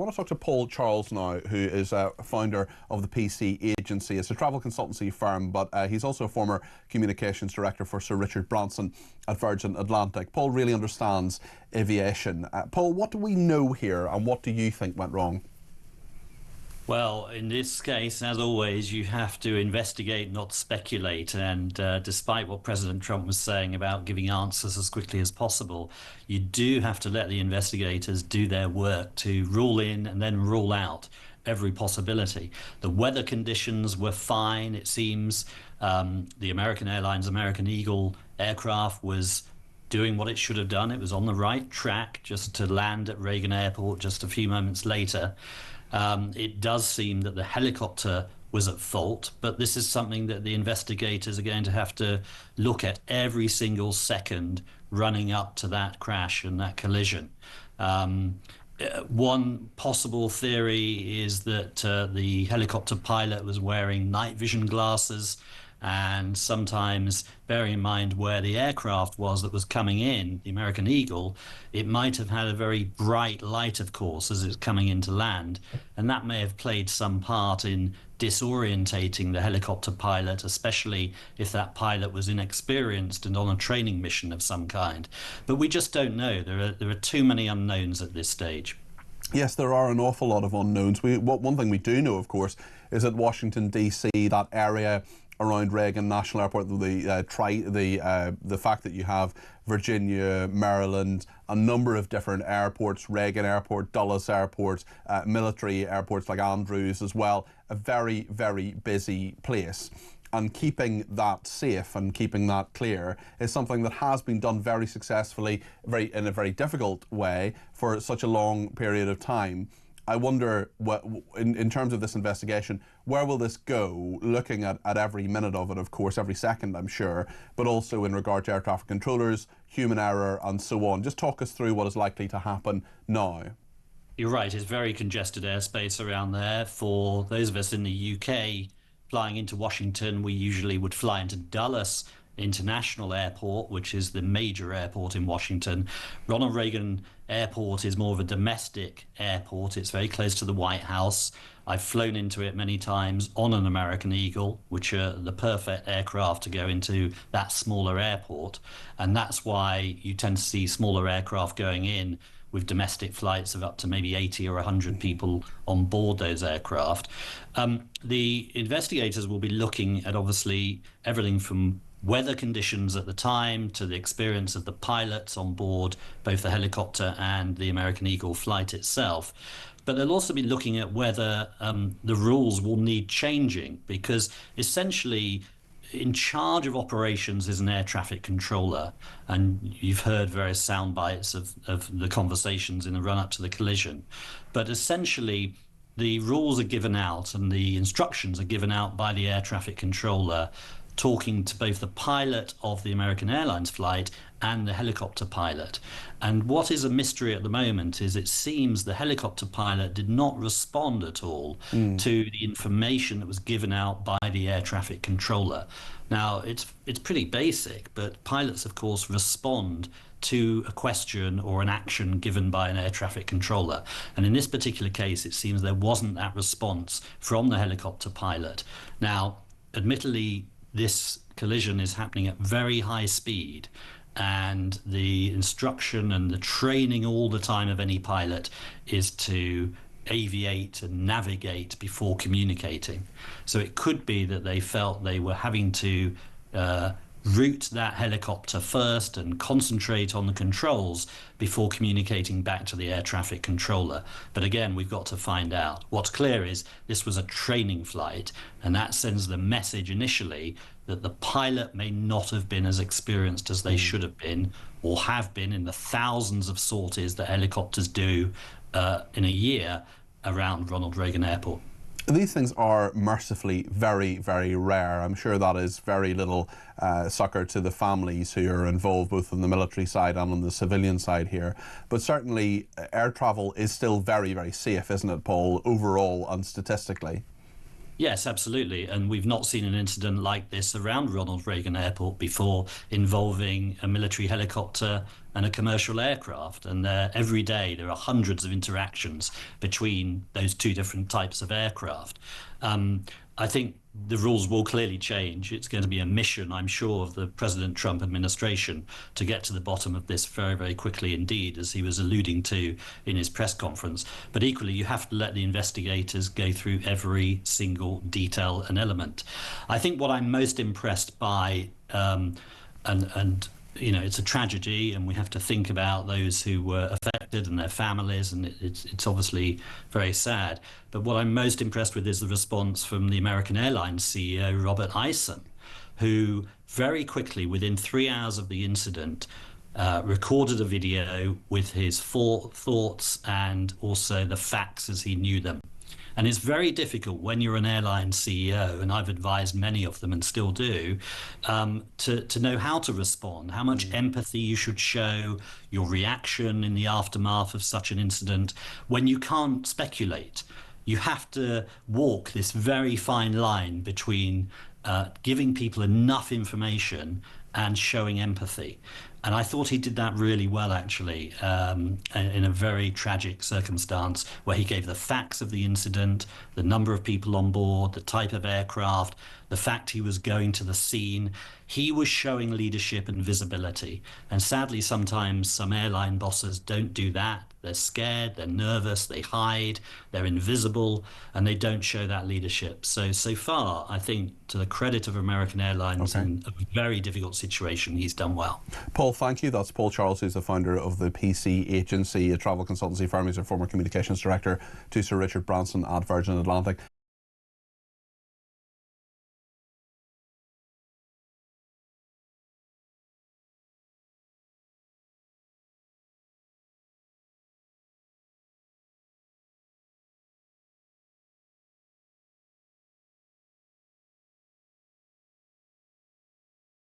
want to talk to Paul Charles now, who is founder of the PC Agency. It's a travel consultancy firm, but he's also a former communications director for Sir Richard Branson at Virgin Atlantic. Paul really understands aviation. Paul, what do we know here, and what do you think went wrong? Well, in this case, as always, you have to investigate, not speculate. And despite what President Trump was saying about giving answers as quickly as possible, you do have to let the investigators do their work to rule in and then rule out every possibility. The weather conditions were fine, it seems. The American Airlines American Eagle aircraft was doing what it should have done. It was on the right track just to land at Reagan Airport just a few moments later. It does seem that the helicopter was at fault, but this is something that the investigators are going to have to look at every single second running up to that crash and that collision. One possible theory is that the helicopter pilot was wearing night vision glasses, and sometimes, bearing in mind where the aircraft was that was coming in, the American Eagle, it might have had a very bright light, of course, as it's coming into land, and that may have played some part in disorientating the helicopter pilot, especially if that pilot was inexperienced and on a training mission of some kind. But we just don't know. There are too many unknowns at this stage. Yes, there are an awful lot of unknowns. One thing we do know, of course, is that Washington, D.C., that area around Reagan National Airport, the fact that you have Virginia, Maryland, a number of different airports, Reagan Airport, Dulles Airport, military airports like Andrews as well, a very, very busy place. And keeping that safe and keeping that clear is something that has been done very successfully, in a very difficult way for such a long period of time. I wonder, in terms of this investigation, where will this go? Looking at every minute of it, of course, every second, I'm sure, but also in regard to air traffic controllers, human error, and so on. Just talk us through what is likely to happen now. You're right, it's very congested airspace around there. For those of us in the UK flying into Washington, we usually would fly into Dulles International Airport, which is the major airport in Washington. Ronald Reagan Airport is more of a domestic airport. It's very close to the White House. I've flown into it many times on an American Eagle, which are the perfect aircraft to go into that smaller airport. And that's why you tend to see smaller aircraft going in with domestic flights of up to maybe 80 or 100 people on board those aircraft. The investigators will be looking at obviously everything from weather conditions at the time to the experience of the pilots on board both the helicopter and the American Eagle flight itself. But they'll also be looking at whether the rules will need changing, because essentially in charge of operations is an air traffic controller, and you've heard various sound bites of the conversations in the run-up to the collision. But essentially the rules are given out and the instructions are given out by the air traffic controller, talking to both the pilot of the American Airlines flight and the helicopter pilot. And what is a mystery at the moment is it seems the helicopter pilot did not respond at all to the information that was given out by the air traffic controller. Now, it's pretty basic, but pilots, of course, respond to a question or an action given by an air traffic controller. And in this particular case, it seems there wasn't that response from the helicopter pilot. Now, admittedly, this collision is happening at very high speed, and the instruction and the training all the time of any pilot is to aviate and navigate before communicating. So it could be that they felt they were having to route that helicopter first and concentrate on the controls before communicating back to the air traffic controller. But again, we've got to find out. What's clear is this was a training flight, and that sends the message initially that the pilot may not have been as experienced as they should have been or have been in the thousands of sorties that helicopters do in a year around Ronald Reagan Airport. These things are mercifully very, very rare. I'm sure that is very little succour to the families who are involved both on the military side and on the civilian side here. But certainly air travel is still very, very safe, isn't it, Paul, overall and statistically? Yes, absolutely. And we've not seen an incident like this around Ronald Reagan Airport before, involving a military helicopter and a commercial aircraft. And every day there are hundreds of interactions between those two different types of aircraft. I think the rules will clearly change. It's going to be a mission, I'm sure, of the President Trump administration to get to the bottom of this very, very quickly indeed, as he was alluding to in his press conference. But equally, you have to let the investigators go through every single detail and element. I think what I'm most impressed by, and it's a tragedy, and we have to think about those who were affected and their families, and it's obviously very sad. But what I'm most impressed with is the response from the American Airlines CEO, Robert Isom, who very quickly, within 3 hours of the incident, recorded a video with his thoughts and also the facts as he knew them. And it's very difficult when you're an airline CEO, and I've advised many of them and still do, to know how to respond, how much empathy you should show, your reaction in the aftermath of such an incident, when you can't speculate. You have to walk this very fine line between giving people enough information and showing empathy. And I thought he did that really well, actually, in a very tragic circumstance where he gave the facts of the incident, the number of people on board, the type of aircraft, the fact he was going to the scene. He was showing leadership and visibility. And sadly, sometimes some airline bosses don't do that. They're scared, they're nervous, they hide, they're invisible, and they don't show that leadership. So far, I think, to the credit of American Airlines, in a very difficult situation, he's done well. Paul, thank you. That's Paul Charles, who's the founder of the PC Agency, a travel consultancy firm. He's a former communications director to Sir Richard Branson at Virgin Atlantic.